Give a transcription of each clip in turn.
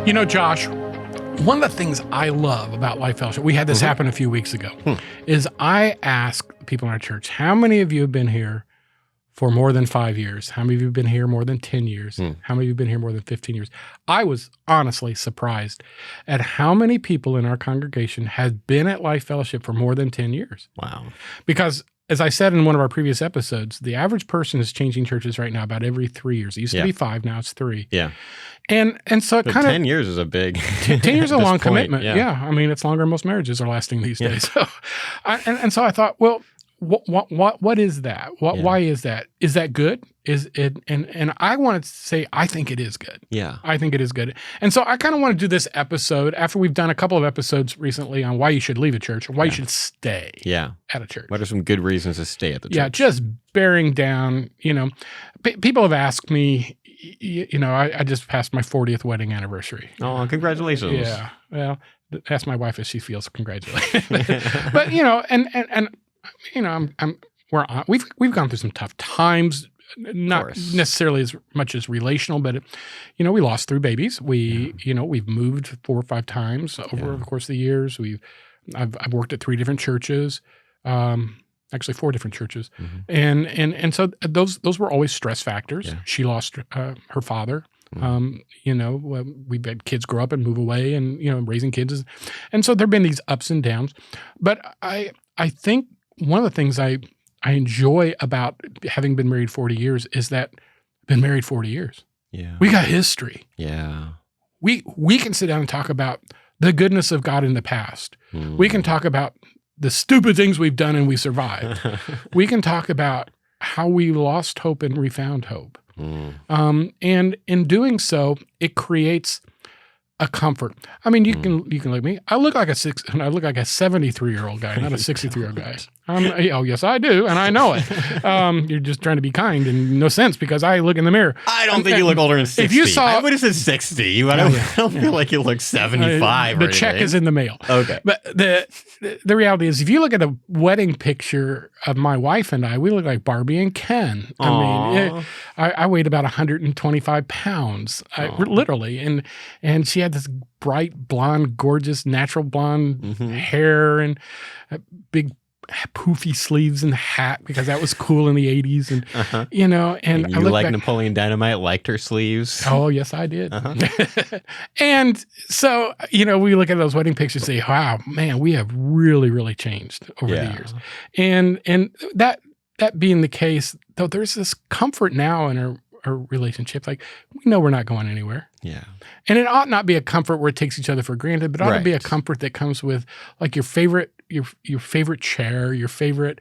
Josh, one of the things I love about Life Fellowship, we had this happen a few weeks ago, is I ask people in our church, how many of you have been here for more than 5 years? How many of you have been here more than 10 years? How many of you have been here more than 15 years? I was honestly surprised at how many people in our congregation had been at Life Fellowship for more than 10 years. Wow. Because as I said in one of our previous episodes, the average person is changing churches right now about every 3 years. It used to be 5, now it's 3. Yeah. And so it kind of 10 years is a big 10 years is a long commitment. Yeah. I mean, it's longer than most marriages are lasting these days. So, so I thought, well, what is that? Why is that? Is that good? Is it? And I wanted to say, I think it is good. Yeah. I think it is good. And so I kind of want to do this episode after we've done a couple of episodes recently on why you should leave a church or why you should stay at a church. What are some good reasons to stay at the church? Yeah, just bearing down, people have asked me, I just passed my 40th wedding anniversary. Oh, congratulations. Yeah. Well, ask my wife if she feels congratulated. but we've gone through some tough times, not necessarily as much as relational, but we lost 3 babies. We've moved 4 or 5 times over the course of the years. I've worked at 3 different churches. Actually 4 different churches. And so those were always stress factors. Yeah. She lost her father. We've had kids grow up and move away and, raising kids. And so there've been these ups and downs. But I think one of the things I enjoy about having been married 40 years is that I've been married 40 years. Yeah. We got history. Yeah. We can sit down and talk about the goodness of God in the past. We can talk about the stupid things we've done and we survived. We can talk about how we lost hope and refound hope. And in doing so, it creates a comfort. I mean, you can look at me. I look like a 73-year-old guy, not a 63-year-old guy. Oh, yes, I do, and I know it. You're just trying to be kind and no sense because I look in the mirre. I don't think you look older than 60. If you saw, I would have said 60, but I don't feel like you look 75 The check is in the mail. Okay. But the reality is, if you look at the wedding picture of my wife and I, we look like Barbie and Ken. Aww. I mean, I weighed about 125 pounds, literally, and she had this bright blonde, gorgeous, natural blonde hair and big poofy sleeves and hat because that was cool in the 80s. And, and you like Napoleon Dynamite, liked her sleeves. Oh, yes, I did. And so, we look at those wedding pictures and say, wow, man, we have really, really changed over the years. And that being the case, though, there's this comfort now in our relationship. Like, we know we're not going anywhere. Yeah. And it ought not be a comfort where it takes each other for granted, but it ought to be a comfort that comes with like your favorite chair, your favorite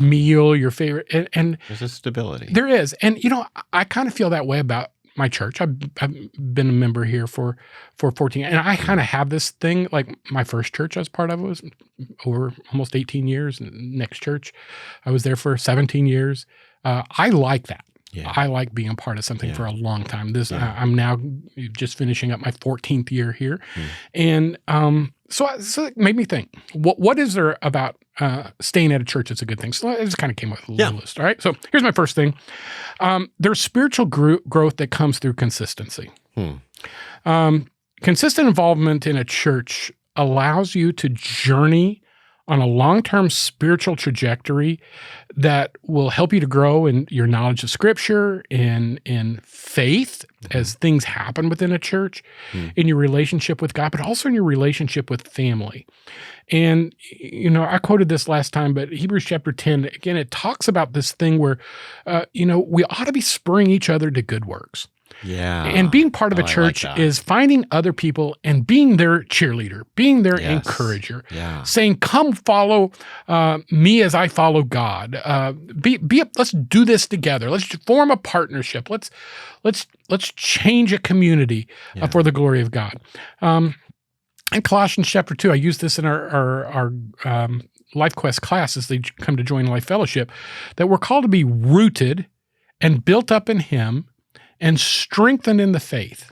meal, your favorite, and there's a stability. There is. And, I kind of feel that way about my church. I've been a member here for 14, and I kind of have this thing, like my first church I was part of was over almost 18 years. Next church, I was there for 17 years. I like that. Yeah. I like being a part of something for a long time. I'm now just finishing up my 14th year here. And so it made me think, what is there about staying at a church that's a good thing? So I just kind of came up with a little list. All right. So here's my first thing. There's spiritual growth that comes through consistency. Consistent involvement in a church allows you to journey on a long-term spiritual trajectory that will help you to grow in your knowledge of Scripture, in faith as things happen within a church, in your relationship with God, but also in your relationship with family. And, I quoted this last time, but Hebrews chapter 10, again, it talks about this thing where, we ought to be spurring each other to good works. Yeah. And being part of a church is finding other people and being their cheerleader, being their encourager, saying, come follow me as I follow God. Let's do this together. Let's form a partnership. Let's change a community for the glory of God. In Colossians chapter 2, I use this in our Life Quest class as they come to join Life Fellowship, that we're called to be rooted and built up in Him and strengthened in the faith,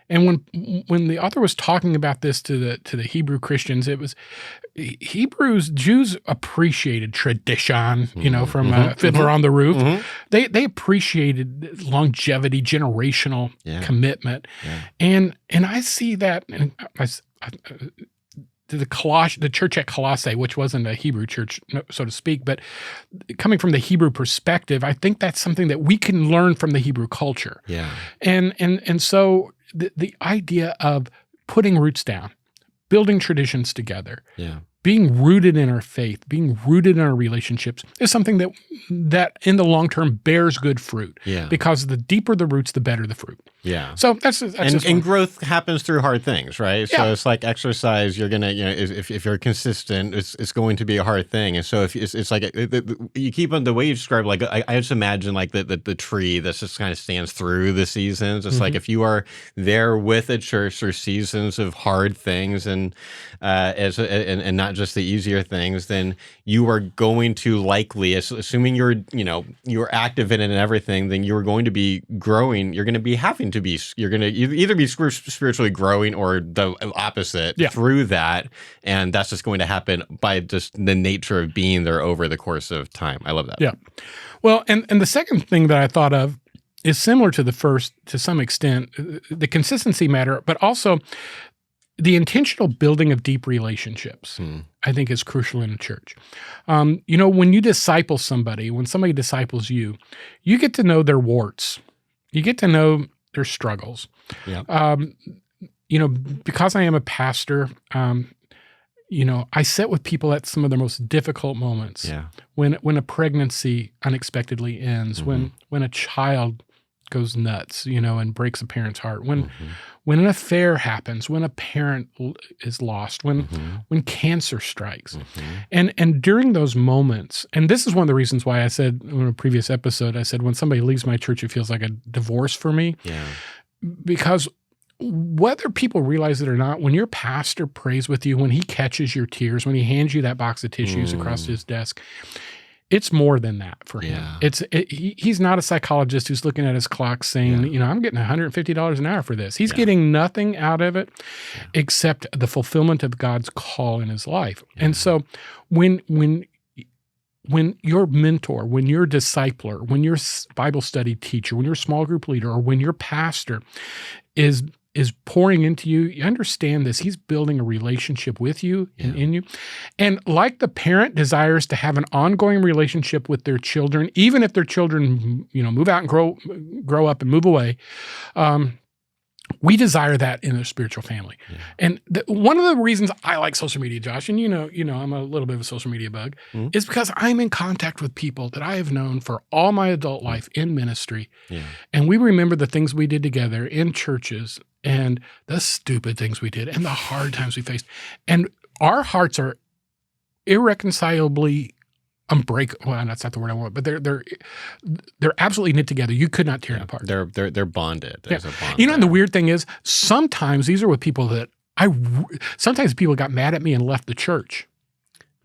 And when the author was talking about this to the Hebrew Christians, it was Jews appreciated tradition, from Fiddler on the Roof. Mm-hmm. They appreciated longevity, generational commitment. Yeah. And I see that the church at Colossae, which wasn't a Hebrew church, so to speak, but coming from the Hebrew perspective, I think that's something that we can learn from the Hebrew culture. Yeah. And so the idea of putting roots down, building traditions together, being rooted in our faith, being rooted in our relationships is something that in the long term bears good fruit. Yeah. Because the deeper the roots, the better the fruit. Yeah. So that's and growth happens through hard things, right? Yeah. So it's like exercise. You're gonna, if you're consistent, it's going to be a hard thing. And so if it's like you keep on the way you describe, like I just imagine like the tree that just kind of stands through the seasons. It's like if you are there with a church through seasons of hard things and not just the easier things, then you are going to likely, assuming you're active in it and everything, then you're going to be growing. You're going to be you're going to either be spiritually growing or the opposite through that. And that's just going to happen by just the nature of being there over the course of time. I love that. Yeah. Well, and the second thing that I thought of is similar to the first to some extent, the consistency matter, but also the intentional building of deep relationships, I think, is crucial in a church. When you disciple somebody, when somebody disciples you, you get to know their warts. You get to know their struggles. Yeah. Because I am a pastor, I sit with people at some of the most difficult moments. Yeah. When a pregnancy unexpectedly ends, when a child goes nuts, and breaks a parent's heart, when an affair happens, when a parent is lost, when cancer strikes. And during those moments, and this is one of the reasons why I said in a previous episode, I said, when somebody leaves my church, it feels like a divorce for me. Yeah. Because whether people realize it or not, when your pastor prays with you, when he catches your tears, when he hands you that box of tissues across his desk, it's more than that for him. He's not a psychologist who's looking at his clock saying, I'm getting $150 an hour for this. He's getting nothing out of it except the fulfillment of God's call in his life. And so when your mentor, when your discipler, when your Bible study teacher, when your small group leader, or when your pastor is pouring into you, you understand this. He's building a relationship with you and in you. And like the parent desires to have an ongoing relationship with their children, even if their children, move out and grow up and move away, we desire that in a spiritual family. Yeah. And one of the reasons I like social media, Josh, and I'm a little bit of a social media bug, is because I'm in contact with people that I have known for all my adult life in ministry. Yeah. And we remember the things we did together in churches and the stupid things we did and the hard times we faced. And our hearts are irreconcilably unbreakable. Well, that's not the word I want, but they're absolutely knit together. You could not tear them apart. They're bonded. There's a bond. And the weird thing is, sometimes these are with people that sometimes people got mad at me and left the church.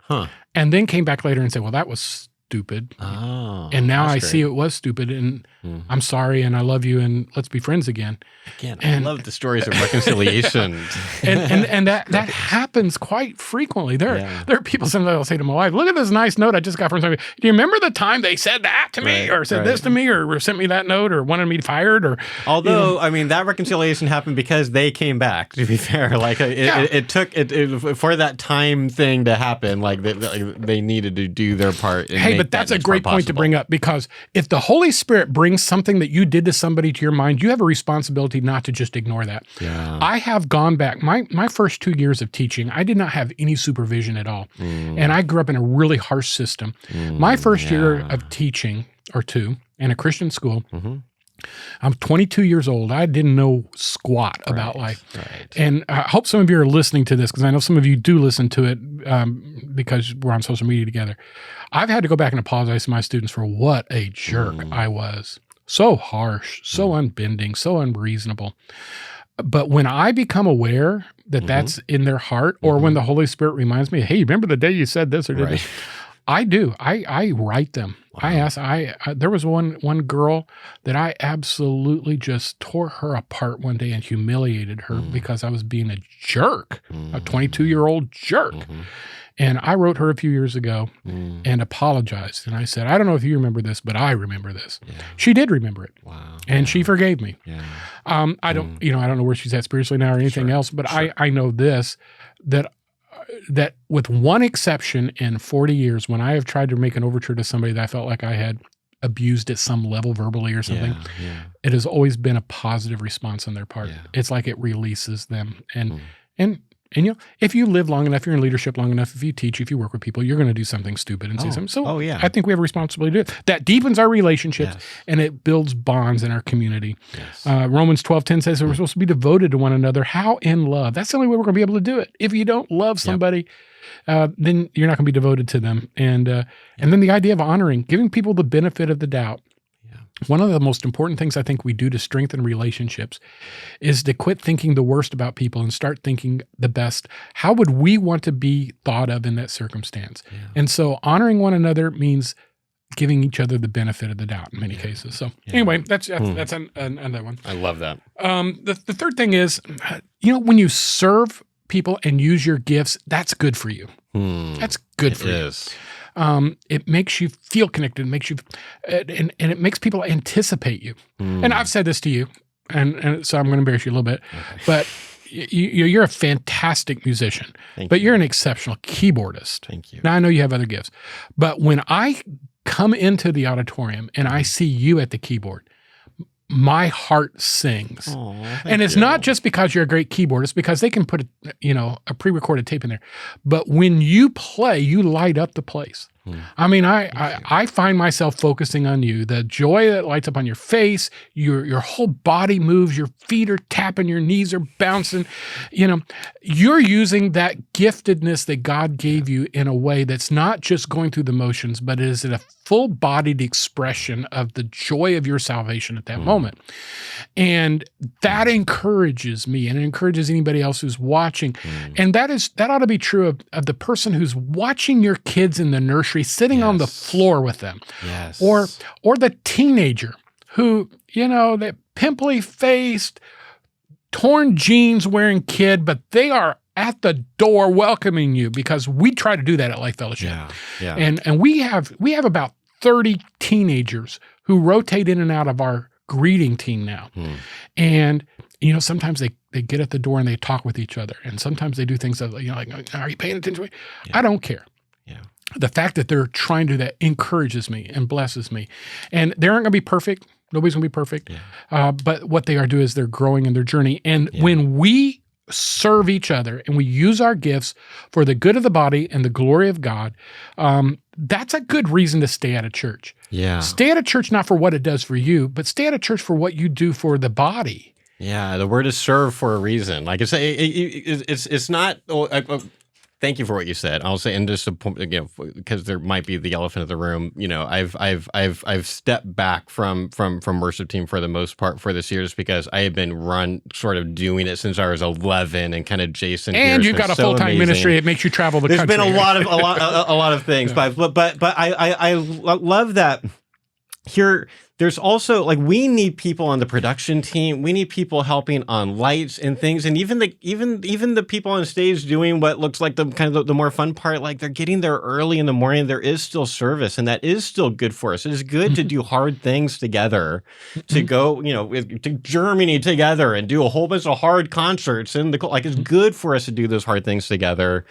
Huh. And then came back later and said, well, that was stupid. Oh, and now I see it was stupid, and I'm sorry, and I love you, and let's be friends again. I love the stories of reconciliation. and that happens quite frequently. There are people sometimes I'll say to my wife, look at this nice note I just got from somebody. Do you remember the time they said that to me, or said this to me, or sent me that note, or wanted me fired? Or although that reconciliation happened because they came back. To be fair, like it took for that time thing to happen. Like they needed to do their part. But that's a great point to bring up, because if the Holy Spirit brings something that you did to somebody to your mind, you have a responsibility not to just ignore that. Yeah. I have gone back. My first 2 years of teaching, I did not have any supervision at all. And I grew up in a really harsh system. My first year of teaching, or two, in a Christian school, I'm 22 years old. I didn't know squat about life. Right. And I hope some of you are listening to this, because I know some of you do listen to it because we're on social media together. I've had to go back and apologize to my students for what a jerk I was. So harsh, so unbending, so unreasonable. But when I become aware that that's in their heart, or when the Holy Spirit reminds me, hey, remember the day you said this or did this? I do. I write them. Wow. There was one girl that I absolutely just tore her apart one day and humiliated her because I was being a jerk, a 22-year-old jerk. And I wrote her a few years ago and apologized. And I said, I don't know if you remember this, but I remember this. Yeah. She did remember it. Wow. And she forgave me. Yeah. I don't, I don't know where she's at spiritually now or anything else, but I know this, that with one exception in 40 years, when I have tried to make an overture to somebody that I felt like I had abused at some level verbally or something, it has always been a positive response on their part. Yeah. It's like it releases them. And if you live long enough, you're in leadership long enough, if you teach, if you work with people, you're going to do something stupid and say something. So I think we have a responsibility to do it. That deepens our relationships and it builds bonds in our community. Yes. Romans 12:10 says we're supposed to be devoted to one another. How in love? That's the only way we're going to be able to do it. If you don't love somebody, then you're not going to be devoted to them. And then the idea of honoring, giving people the benefit of the doubt. One of the most important things I think we do to strengthen relationships is to quit thinking the worst about people and start thinking the best. How would we want to be thought of in that circumstance? Yeah. And so honoring one another means giving each other the benefit of the doubt in many cases. So anyway, that's another one. I love that. The third thing is, when you serve people and use your gifts, that's good for you. That's good for you. It is. It makes you feel connected. It makes you, and it makes people anticipate you. And I've said this to you, and so I'm going to embarrass you a little bit, but you're a fantastic musician, but you're an exceptional keyboardist. Thank you. Now I know you have other gifts, but when I come into the auditorium and I see you at the keyboard, my heart sings. And it's not just because you're a great keyboardist, because they can put a pre-recorded tape in there. But when you play, you light up the place. I mean, I find myself focusing on you. The joy that lights up on your face, your whole body moves, your feet are tapping, your knees are bouncing. You're using that giftedness that God gave you in a way that's not just going through the motions, but it is a full-bodied expression of the joy of your salvation at that moment. And that encourages me, and it encourages anybody else who's watching. And that ought to be true of the person who's watching your kids in the nursery, sitting on the floor with them. Yes. Or the teenager who, that pimply-faced, torn jeans wearing kid, but they are at the door welcoming you, because we try to do that at Life Fellowship. Yeah. And we have about 30 teenagers who rotate in and out of our greeting team now. And sometimes they get at the door and they talk with each other, and sometimes they do things that, like, are you paying attention to me? I don't care. The fact that they're trying to do that encourages me and blesses me. And they aren't going to be perfect. Nobody's going to be perfect. But what they are doing is they're growing in their journey. And when we serve each other and we use our gifts for the good of the body and the glory of God, that's a good reason to stay at a church. Stay at a church not for what it does for you, but stay at a church for what you do for the body. Yeah, the word is serve for a reason. Like it's not. Thank you for what you said. I'll say, and just because there might be the elephant in the room. I've stepped back from worship team for the most part for this year, just because I have been sort of doing it since I was 11, and kind of Jason. And you've got a full-time ministry. It makes you travel the country. There's been a lot of things, but I love that. Here, there's also, like, we need people on the production team. We need people helping on lights and things, and even the people on stage doing what looks like the kind of the more fun part. Like, they're getting there early in the morning. There is still service, and that is still good for us. It is good to do hard things together, to go, to Germany together and do a whole bunch of hard concerts, and it's good for us to do those hard things together.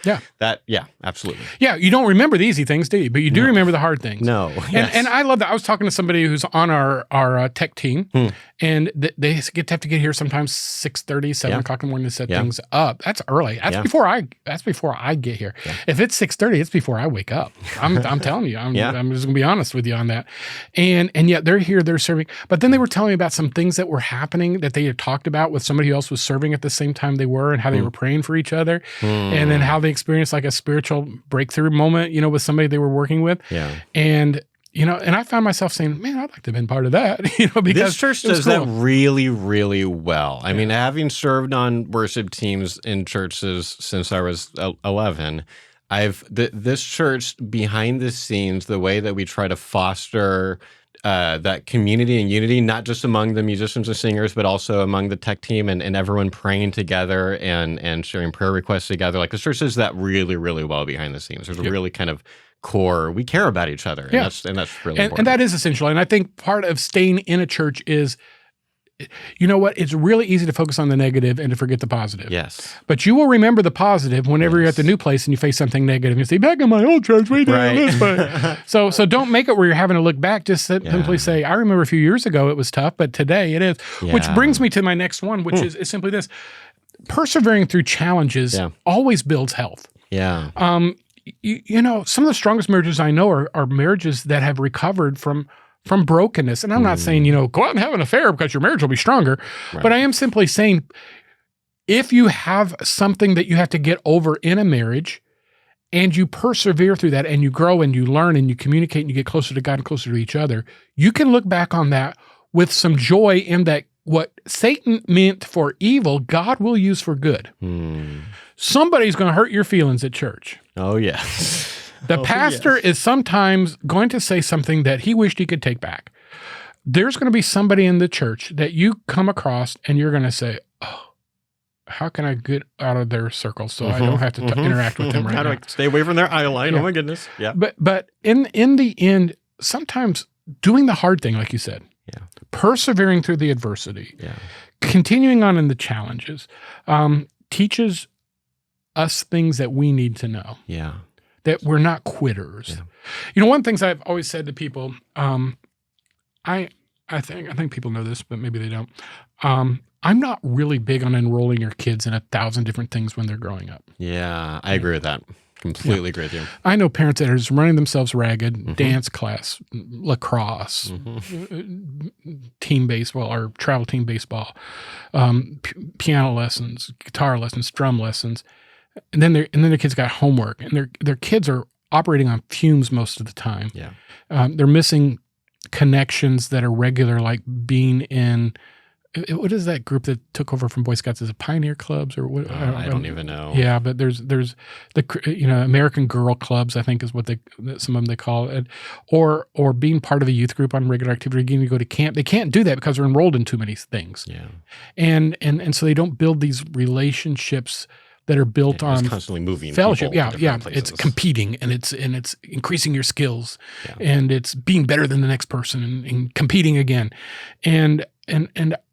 Absolutely. Yeah, you don't remember the easy things, do you? But you do remember the hard things. No. And I love that. I was talking to somebody who's on our tech team, and they have to get here sometimes 6:30, 7 o'clock in the morning to set things up. That's early. That's before I get here. If it's 6:30, it's before I wake up. I'm telling you. I'm just gonna be honest with you on that. And yet they're here, they're serving. But then they were telling me about some things that were happening that they had talked about with somebody who else was serving at the same time they were, and how they were praying for each other, and then how they experienced like a spiritual breakthrough moment, with somebody they were working with. And and I found myself saying, man, I'd like to have been part of that, because this church does that really, really well. I mean, having served on worship teams in churches since I was 11, This church behind the scenes, the way that we try to foster that community and unity, not just among the musicians and singers, but also among the tech team and everyone praying together and sharing prayer requests together. Like the church does that really, really well behind the scenes. There's a really kind of core, we care about each other. And that's really important. And that is essential. And I think part of staying in a church is, you know what? It's really easy to focus on the negative and to forget the positive. Yes. But you will remember the positive whenever you're at the new place and you face something negative. You say, back in my old church, we did this way. So don't make it where you're having to look back. Just simply say, I remember a few years ago it was tough, but today it is. Yeah. Which brings me to my next one, which is simply this. Persevering through challenges always builds health. Yeah. You know, some of the strongest marriages I know are marriages that have recovered from brokenness. And I'm not saying, you know, go out and have an affair because your marriage will be stronger. Right. But I am simply saying, if you have something that you have to get over in a marriage and you persevere through that and you grow and you learn and you communicate and you get closer to God and closer to each other, you can look back on that with some joy in that what Satan meant for evil, God will use for good. Somebody's going to hurt your feelings at church. Oh, yes. The pastor is sometimes going to say something that he wished he could take back. There's going to be somebody in the church that you come across and you're going to say, oh, how can I get out of their circle so I don't have to interact with them right now? How do I stay away from their eye line? Oh, my goodness. Yeah. But in the end, sometimes doing the hard thing, like you said, persevering through the adversity, continuing on in the challenges, teaches us things that we need to know. Yeah. That we're not quitters. Yeah. You know, one of the things I've always said to people, I think people know this, but maybe they don't. I'm not really big on enrolling your kids in 1,000 different things when they're growing up. Yeah, I agree with that. Completely agree with you. I know parents that are just running themselves ragged, dance class, lacrosse, team baseball or travel team baseball, piano lessons, guitar lessons, drum lessons. And then their kids got homework, and their kids are operating on fumes most of the time. Yeah, they're missing connections that are regular, like being in what is that group that took over from Boy Scouts? Is it Pioneer Clubs or what? I don't even know. Yeah, but there's the American Girl Clubs, I think is what some of them they call it, or being part of a youth group on regular activity, getting to go to camp. They can't do that because they're enrolled in too many things. Yeah, and so they don't build these relationships that are built on constantly moving fellowship. Yeah. Places. It's competing and it's increasing your skills and it's being better than the next person and competing again. And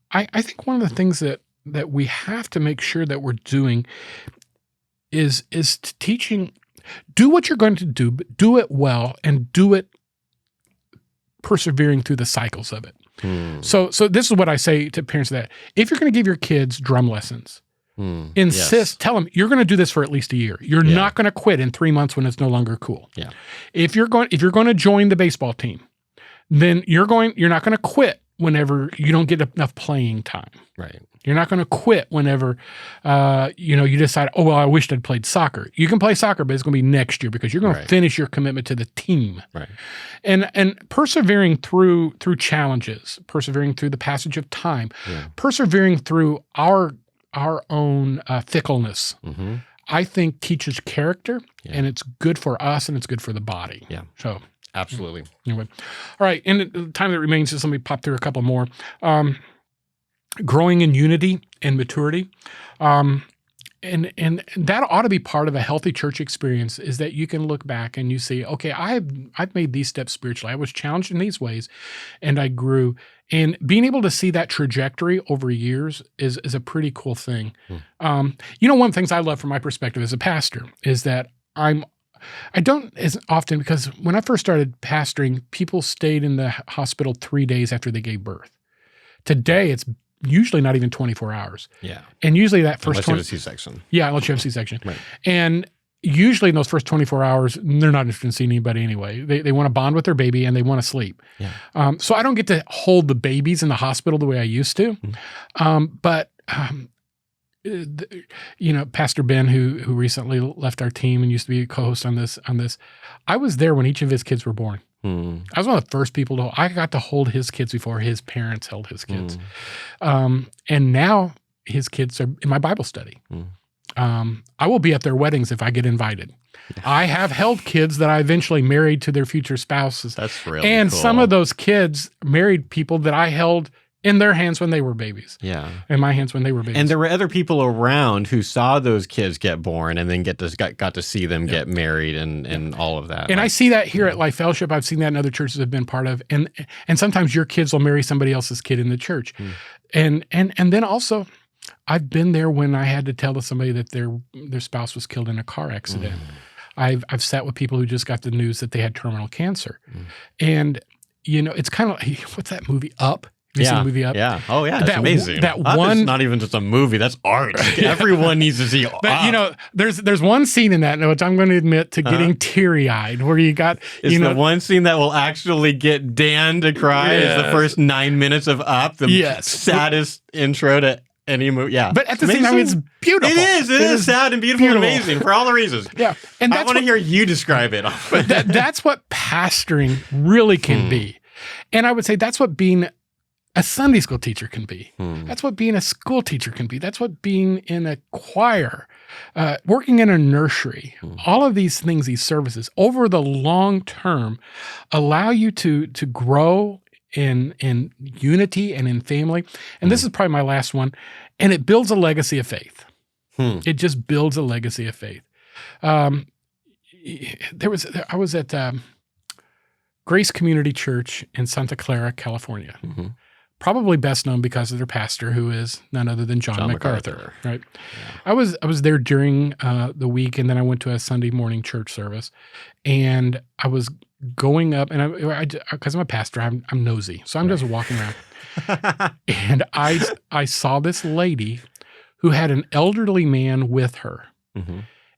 I think one of the things that we have to make sure that we're doing is teaching, do what you're going to do, but do it well and do it persevering through the cycles of it. So this is what I say to parents that if you're going to give your kids drum lessons, tell them you're going to do this for at least a year. You're not going to quit in 3 months when it's no longer cool. Yeah. If you're going to join the baseball team, then you're not going to quit whenever you don't get enough playing time. Right. You're not going to quit whenever you decide, oh well, I wished I'd played soccer. You can play soccer, but it's going to be next year because you're going to finish your commitment to the team. Right. And persevering through challenges, persevering through the passage of time, persevering through our own fickleness, I think teaches character, and it's good for us and it's good for the body. Yeah. So absolutely. Anyway, all right. In the time that remains, just let me pop through a couple more. Growing in unity and maturity, and that ought to be part of a healthy church experience. Is that you can look back and you see, okay, I've made these steps spiritually. I was challenged in these ways, and I grew. And being able to see that trajectory over years is a pretty cool thing. One of the things I love from my perspective as a pastor is that I don't as often, because when I first started pastoring, people stayed in the hospital 3 days after they gave birth. Today, it's usually not even 24 hours. Yeah. And usually that first unless you have a C-section. Yeah, unless you have a C-section. Right. And usually in those first 24 hours, they're not interested in seeing anybody anyway. They want to bond with their baby and they want to sleep. Yeah. So I don't get to hold the babies in the hospital the way I used to. But Pastor Ben, who recently left our team and used to be a co-host on this, I was there when each of his kids were born. I was one of the first people I got to hold his kids before his parents held his kids. And now his kids are in my Bible study. I will be at their weddings if I get invited. I have held kids that I eventually married to their future spouses. That's really And cool. some of those kids married people that I held in their hands when they were babies. Yeah. In my hands when they were babies. And there were other people around who saw those kids get born and then got to see them get married and all of that. And I see that here at Life Fellowship. I've seen that in other churches I've been part of. And sometimes your kids will marry somebody else's kid in the church. And then also, I've been there when I had to tell somebody that their spouse was killed in a car accident. I've sat with people who just got the news that they had terminal cancer. And, it's kind of like, what's that movie, Up? Have you seen the movie Up? Yeah. Oh, yeah. It's amazing. That Up one, is not even just a movie. That's art. Everyone needs to see but Up. there's one scene in that, which I'm going to admit to getting teary-eyed, where you got, It's the one scene that will actually get Dan to cry is the first 9 minutes of Up, the saddest intro to any movie. Yeah. But at the same time, it's beautiful. It is. It is sad and beautiful and amazing for all the reasons. Yeah. And I want to hear you describe it. But that's what pastoring really can be. And I would say that's what being a Sunday school teacher can be. That's what being a school teacher can be. That's what being in a choir, working in a nursery, all of these things, these services over the long term allow you to grow in unity and in family. And this is probably my last one. And it builds a legacy of faith. It just builds a legacy of faith. I was at Grace Community Church in Santa Clara, California. Probably best known because of their pastor, who is none other than John MacArthur. Right? Yeah. I was there during the week, and then I went to a Sunday morning church service, and I was going up, and because I'm a pastor, I'm nosy, so I'm just walking around, and I saw this lady who had an elderly man with her,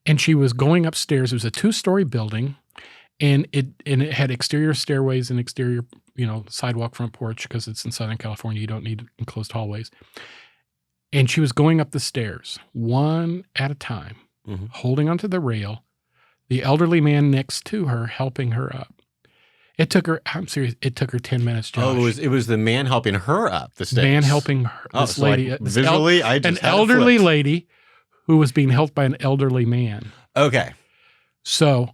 and she was going upstairs. It was a 2-story building, and it had exterior stairways and exterior sidewalk, front porch, because it's in Southern California. You don't need enclosed hallways. And she was going up the stairs, one at a time, holding onto the rail, the elderly man next to her, helping her up. It took her, I'm serious, it took her 10 minutes, Josh. Oh, it was the man helping her up the stairs. Man helping her, this lady. Visually, I just an elderly lady who was being helped by an elderly man. Okay. So.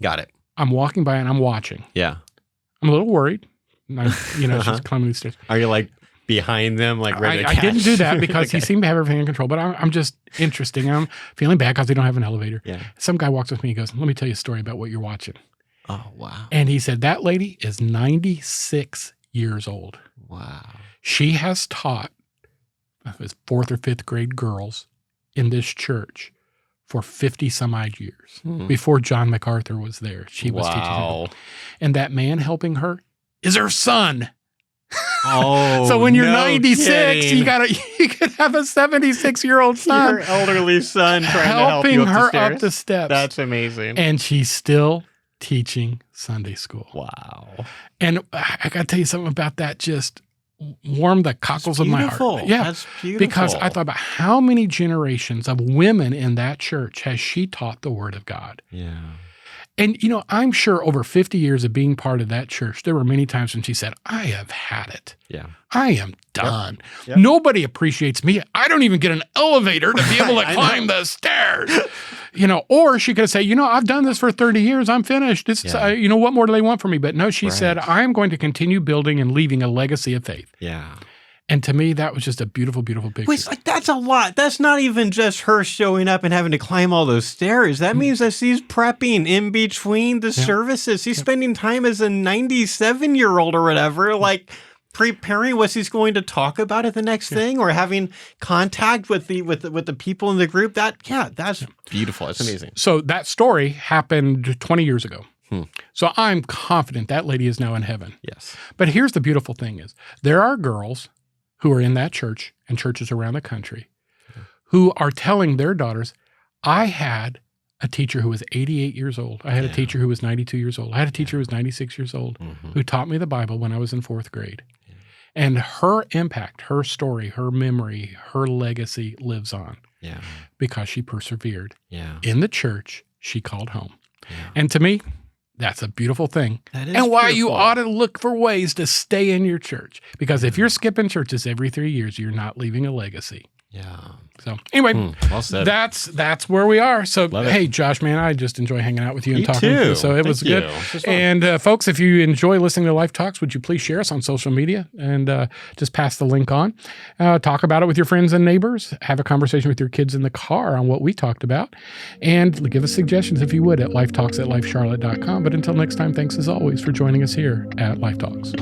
Got it. I'm walking by and I'm watching. Yeah. I'm a little worried. She's climbing these stairs. Are you like behind them, like ready to catch? I didn't do that because he seemed to have everything in control, but I'm just interested. I'm feeling bad because they don't have an elevator. Yeah. Some guy walks with me and goes, let me tell you a story about what you're watching. Oh, wow. And he said, that lady is 96 years old. Wow. She has taught 4th or 5th grade girls in this church for 50 some odd years. Before John MacArthur was there, she was teaching them. And that man helping her is her son. Oh, so when you're 96, you could have a 76-year-old son. Your elderly son trying to help you up her the stairs. up the steps. That's amazing. And she's still teaching Sunday school. Wow. And I got to tell you something about that. Just warmed the cockles of my heart. Yeah, that's beautiful. Because I thought about how many generations of women in that church has she taught the Word of God. Yeah. And, I'm sure over 50 years of being part of that church, there were many times when she said, I have had it. Yeah. I am done. Yep. Nobody appreciates me. I don't even get an elevator to be able to climb the stairs. Or she could say, I've done this for 30 years. I'm finished. What more do they want from me? But no, she said, I'm going to continue building and leaving a legacy of faith. Yeah. And to me, that was just a beautiful, beautiful picture. Wait, that's a lot. That's not even just her showing up and having to climb all those stairs. That means that she's prepping in between the services. She's spending time as a 97-year-old or whatever, like preparing what she's going to talk about at the next thing, or having contact with the people in the group. That's beautiful. It's amazing. So that story happened 20 years ago. So I'm confident that lady is now in heaven. Yes. But here's the beautiful thing is there are girls who are in that church and churches around the country who are telling their daughters, I had a teacher who was 88 years old. I had a teacher who was 92 years old. I had a teacher who was 96 years old who taught me the Bible when I was in 4th grade. Yeah. And her impact, her story, her memory, her legacy lives on because she persevered in the church she called home. Yeah. And to me, that's a beautiful thing. That is and why beautiful. You ought to look for ways to stay in your church. Because if you're skipping churches every 3 years, you're not leaving a legacy. Yeah. So anyway, well said. That's where we are. So Love it. hey, Josh, man, I just enjoy hanging out with you and talking too. to you. So it was Thank good. you. This was fun. And folks, if you enjoy listening to Life Talks, would you please share us on social media and just pass the link on? Talk about it with your friends and neighbors. Have a conversation with your kids in the car on what we talked about. And give us suggestions, if you would, at lifetalks@lifecharlotte.com. But until next time, thanks as always for joining us here at Life Talks.